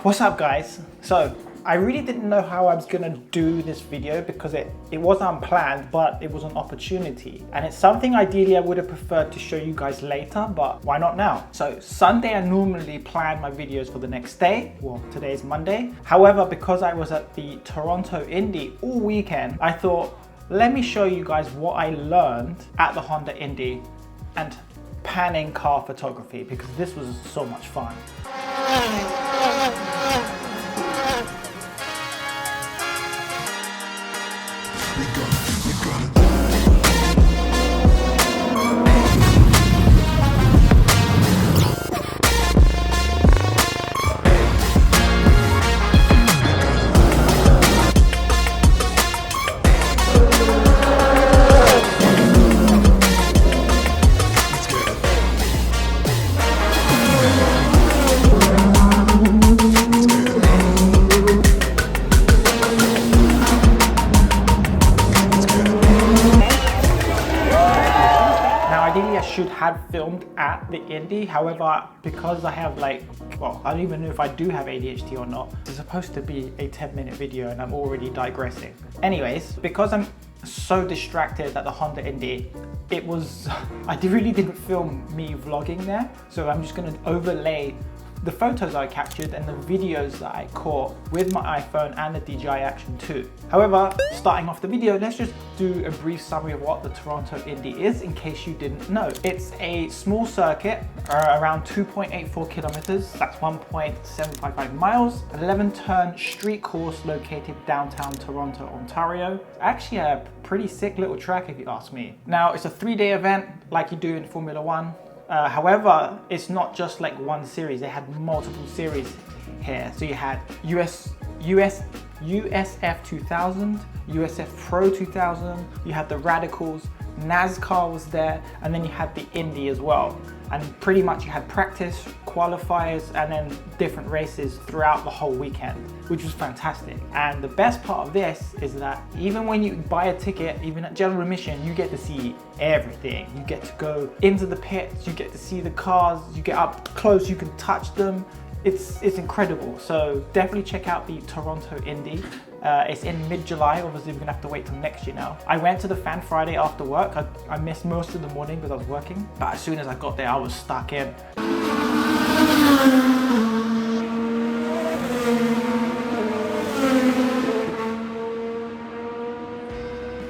What's up guys? So I really didn't know how I was gonna do this video because it was unplanned, but it was an opportunity. And it's something ideally I would have preferred to show you guys later, but why not now? So Sunday I normally plan my videos for the next day. Well, today is Monday. However, because I was at the Toronto Indy all weekend, I thought, let me show you guys what I learned at the Honda Indy and panning car photography, because this was so much fun. Ideally, I should have filmed at the Indy. However, because I have I don't even know if I do have ADHD or not. It's supposed to be a 10-minute video and I'm already digressing. Anyways, because I'm so distracted at the Honda Indy, I really didn't film me vlogging there. So I'm just gonna overlay the photos I captured and the videos that I caught with my iPhone and the DJI Action 2. However, starting off the video, let's just do a brief summary of what the Toronto Indy is in case you didn't know. It's a small circuit, around 2.84 kilometers, that's 1.755 miles, an 11-turn street course located downtown Toronto, Ontario. Actually a pretty sick little track if you ask me. Now, it's a 3-day event like you do in Formula One. However, it's not just like one series. They had multiple series here. So you had USF 2000, USF Pro 2000, you had the Radicals, NASCAR was there, and then you had the Indy as well. And pretty much you had practice, qualifiers, and then different races throughout the whole weekend, which was fantastic. And the best part of this is that even when you buy a ticket, even at general admission, you get to see everything. You get to go into the pits, you get to see the cars, you get up close, you can touch them. It's incredible. So definitely check out the Toronto Indy. It's in mid-July. Obviously, we're gonna have to wait till next year now. I went to the Fan Friday after work. I missed most of the morning because I was working. But as soon as I got there, I was stuck in.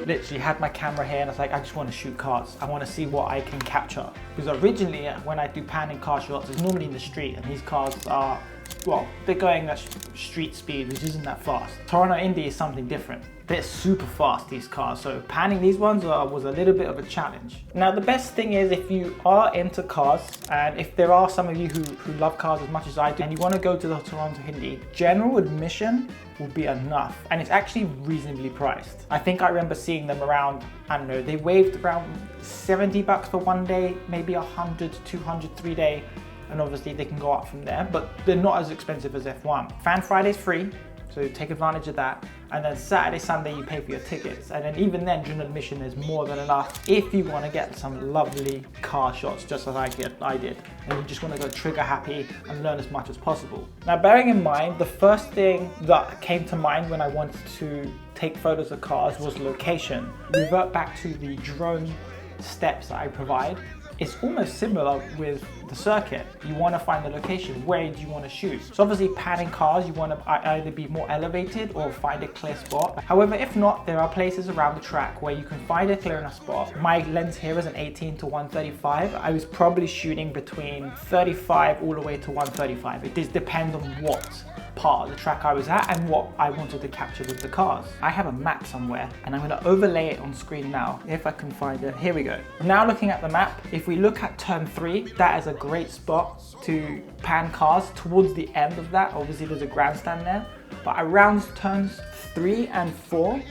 Literally had my camera here and I was like, I just want to shoot cars. I want to see what I can capture. Because originally when I do panning car shots, it's normally in the street and these cars are, well, they're going at street speed, which isn't that fast. Toronto Indy is something different. They're super fast, these cars. So panning these ones was a little bit of a challenge. Now, the best thing is if you are into cars, and if there are some of you who love cars as much as I do, and you want to go to the Toronto Indy, general admission will be enough. And it's actually reasonably priced. I think I remember seeing them around, I don't know, they waived around 70 bucks for 1 day, maybe 100, 200, 3 day. And obviously they can go up from there, but they're not as expensive as F1. Fan Friday's free, so take advantage of that. And then Saturday, Sunday, you pay for your tickets. And then even then, during admission, there's more than enough if you want to get some lovely car shots, just as I did. And you just want to go trigger happy and learn as much as possible. Now, bearing in mind, the first thing that came to mind when I wanted to take photos of cars was location. Revert back to the drone steps that I provide. It's almost similar with the circuit. You want to find the location. Where do you want to shoot? So obviously panning cars, you want to either be more elevated or find a clear spot. However, if not, there are places around the track where you can find a clear enough spot. My lens here is an 18 to 135. I was probably shooting between 35 all the way to 135. It does depend on what part of the track I was at and what I wanted to capture with the cars. I have a map somewhere and I'm going to overlay it on screen now if I can find it. Here we go. Now looking at the map, if we look at turn 3, that is a great spot to pan cars. Towards the end of that, obviously there's a grandstand there, but around turns 3 and 4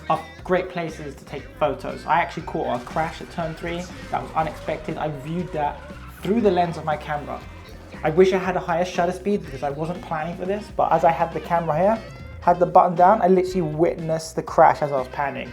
are great places to take photos. I actually caught a crash at turn 3 that was unexpected. I viewed that through the lens of my camera. I wish I had a higher shutter speed because I wasn't planning for this, but as I had the camera here, had the button down, I literally witnessed the crash as I was panning.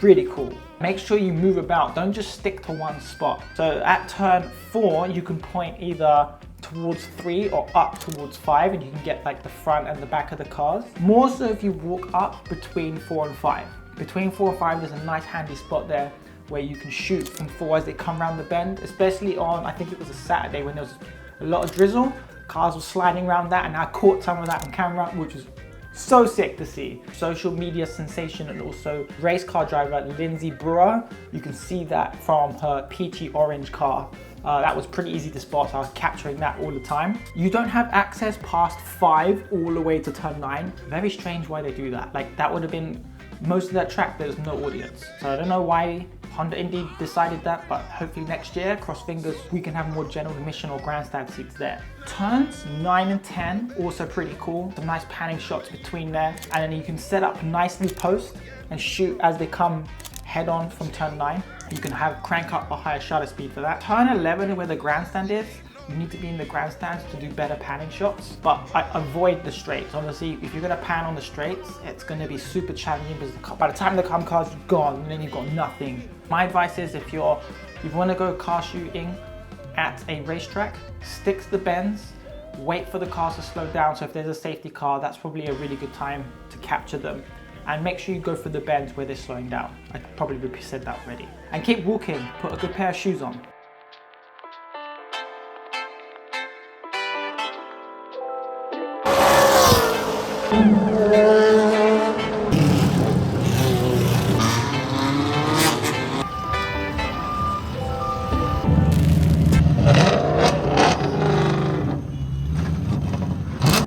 Really cool. Make sure you move about, don't just stick to one spot. So at turn 4, you can point either towards 3 or up towards 5, and you can get like the front and the back of the cars. More so if you walk up between 4 and 5. Between 4 and 5, there's a nice handy spot there where you can shoot from 4 as they come around the bend, especially on, I think it was a Saturday when there was a lot of drizzle. Cars were sliding around that, and I caught some of that on camera, which was so sick to see. Social media sensation and also race car driver Lindsay Brewer. You can see that from her peachy orange car. That was pretty easy to spot, so I was capturing that all the time. You don't have access past 5 all the way to turn 9. Very strange why they do that. Like, that would have been most of that track, there's no audience. So I don't know why Honda Indy decided that, but hopefully next year, cross fingers, we can have more general admission or grandstand seats there. Turns 9 and 10, also pretty cool. Some nice panning shots between there. And then you can set up nicely post and shoot as they come head on from turn 9. You can crank up a higher shutter speed for that. Turn 11, where the grandstand is, you need to be in the grandstands to do better panning shots, but I avoid the straights. Obviously, if you're gonna pan on the straights, it's gonna be super challenging because by the time the car's gone, then you've got nothing. My advice is if you wanna go car shooting at a racetrack, stick to the bends, wait for the cars to slow down. So if there's a safety car, that's probably a really good time to capture them. And make sure you go for the bends where they're slowing down. I probably said that already. And keep walking, put a good pair of shoes on.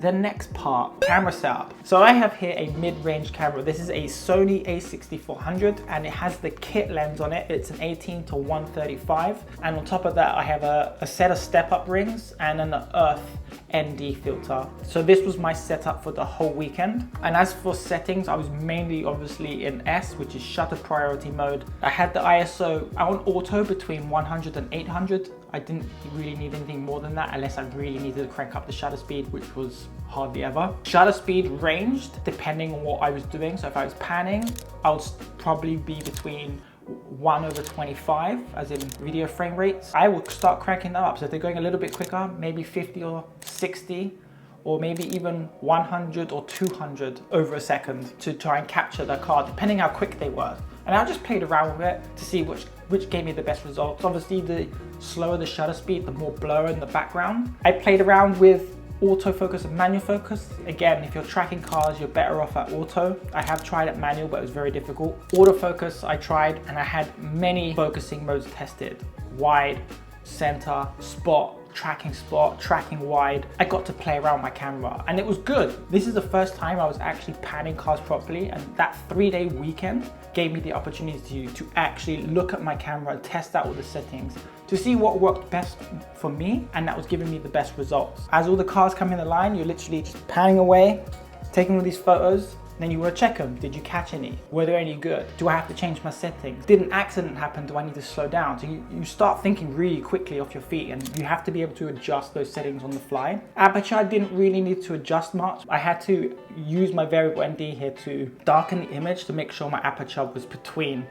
The next part, camera setup. So I have here a mid-range camera. This is a Sony a6400 and it has the kit lens on it. It's an 18 to 135. And on top of that, I have a set of step-up rings and an Earth ND filter. So this was my setup for the whole weekend. And as for settings, I was mainly obviously in S, which is shutter priority mode. I had the ISO on auto between 100 and 800. I didn't really need anything more than that unless I really needed to crank up the shutter speed, which was hardly ever. Shutter speed ranged depending on what I was doing. So if I was panning, I would probably be between 1/25 as in video frame rates. I will start cranking that up. So if they're going a little bit quicker, maybe 50 or 60, or maybe even 100 or 200 over a second to try and capture the car, depending how quick they were. And I just played around with it to see which gave me the best results. Obviously, the slower the shutter speed, the more blur in the background. I played around with autofocus and manual focus. Again, if you're tracking cars, you're better off at auto. I have tried at manual, but it was very difficult. Autofocus I tried, and I had many focusing modes tested. Wide, center, spot, tracking wide. I got to play around with my camera and it was good. This is the first time I was actually panning cars properly, and that 3-day weekend gave me the opportunity to actually look at my camera and test out all the settings to see what worked best for me, and that was giving me the best results. As all the cars come in the line, you're literally just panning away, taking all these photos. Then you want to check them. Did you catch any? Were they any good? Do I have to change my settings? Did an accident happen? Do I need to slow down? So you start thinking really quickly off your feet, and you have to be able to adjust those settings on the fly. Aperture, I didn't really need to adjust much. I had to use my variable ND here to darken the image to make sure my aperture was between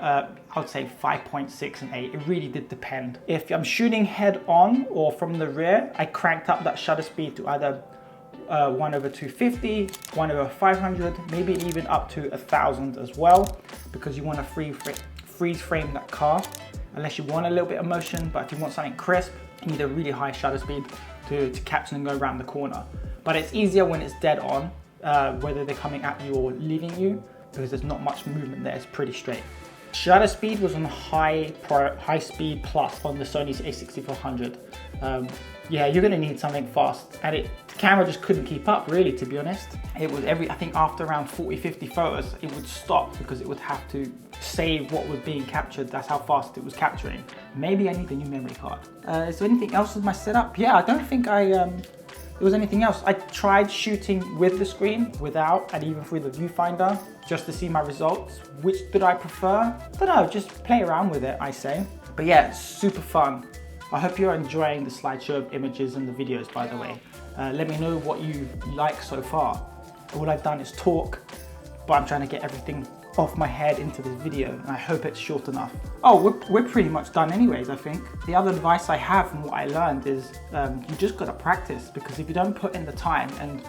I would say 5.6 and 8. It really did depend. If I'm shooting head on or from the rear, I cranked up that shutter speed to either 1/250, 1/500, maybe even up to 1000 as well, because you want to freeze frame that car, unless you want a little bit of motion. But if you want something crisp, you need a really high shutter speed to capture and go around the corner. But it's easier when it's dead on, whether they're coming at you or leaving you, because there's not much movement there. It's pretty straight. Shutter speed was on high speed plus on the Sony a6400. Yeah, you're gonna need something fast, and the camera just couldn't keep up, really, to be honest. It was I think after around 40-50 photos, it would stop because it would have to save what was being captured. That's how fast it was capturing. Maybe I need a new memory card. Is there anything else with my setup? Yeah, I don't think there was anything else. I tried shooting with the screen, without, and even through the viewfinder, just to see my results. Which did I prefer? I don't know, just play around with it, I say. But yeah, it's super fun. I hope you're enjoying the slideshow of images and the videos, by the way. Let me know what you like so far. All I've done is talk, but I'm trying to get everything off my head into this video, and I hope it's short enough. Oh, we're pretty much done anyways, I think. The other advice I have from what I learned is you just gotta practice, because if you don't put in the time and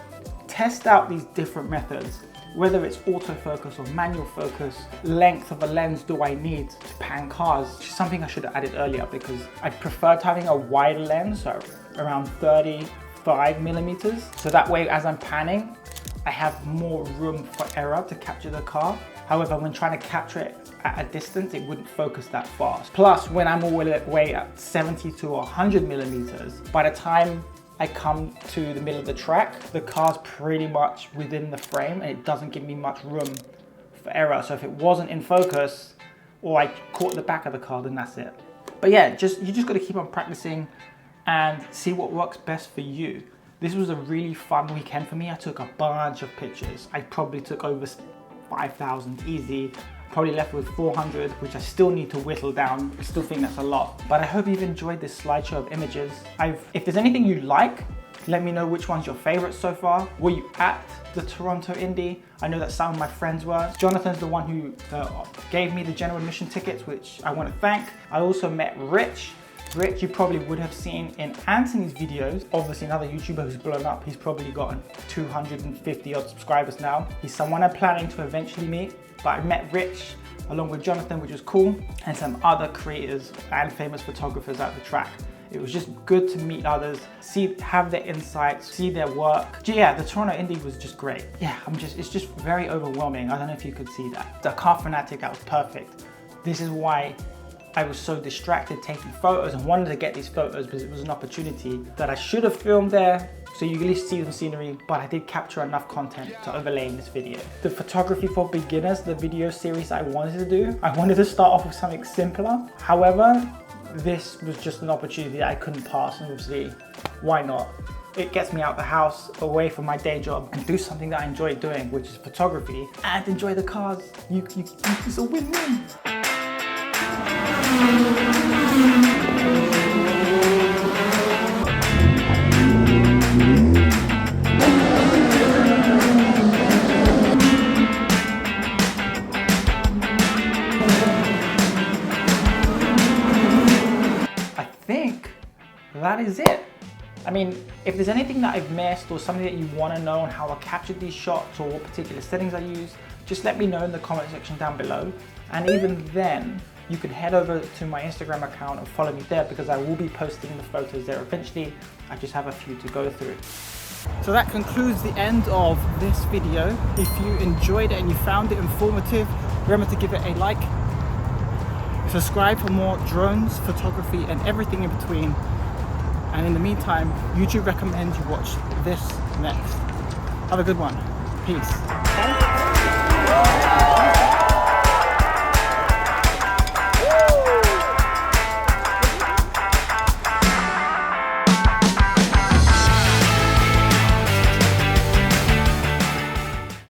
test out these different methods, whether it's autofocus or manual focus, length of a lens do I need to pan cars, which is something I should have added earlier, because I preferred having a wider lens, so around 35 millimeters. So that way, as I'm panning, I have more room for error to capture the car. However, when trying to capture it at a distance, it wouldn't focus that fast. Plus, when I'm all the way at 70 to 100 millimeters, by the time I come to the middle of the track, the car's pretty much within the frame and it doesn't give me much room for error. So if it wasn't in focus or I caught the back of the car, then that's it. But yeah, you just got to keep on practicing and see what works best for you. This was a really fun weekend for me. I took a bunch of pictures. I probably took over 5,000 easy. Probably left with 400, which I still need to whittle down. I still think that's a lot. But I hope you've enjoyed this slideshow of images. If there's anything you like, let me know which one's your favorite so far. Were you at the Toronto Indy? I know that some of my friends were. Jonathan's the one who gave me the general admission tickets, which I want to thank. I also met Rich. Rich, you probably would have seen in Anthony's videos. Obviously another YouTuber who's blown up. He's probably gotten 250 odd subscribers now. He's someone I'm planning to eventually meet. But I met Rich along with Jonathan, which was cool, and some other creators and famous photographers at the track. It was just good to meet others, have their insights, see their work. Yeah, the Toronto Indy was just great. Yeah, it's just very overwhelming. I don't know if you could see that. The car fanatic, that was perfect. This is why I was so distracted taking photos and wanted to get these photos, because it was an opportunity that I should have filmed there, so you at least see the scenery, but I did capture enough content to overlay in this video. The photography for beginners, the video series I wanted to do, I wanted to start off with something simpler. However, this was just an opportunity that I couldn't pass, and obviously, why not? It gets me out the house, away from my day job, and do something that I enjoy doing, which is photography, and enjoy the cars. It's a win-win. That is it. I mean, if there's anything that I've missed or something that you want to know on how I captured these shots or what particular settings I use, just let me know in the comment section down below. And even then, you can head over to my Instagram account and follow me there, because I will be posting the photos there eventually. I just have a few to go through. So that concludes the end of this video. If you enjoyed it and you found it informative, remember to give it a like. Subscribe for more drones, photography, and everything in between. And in the meantime, YouTube recommends you watch this next. Have a good one. Peace.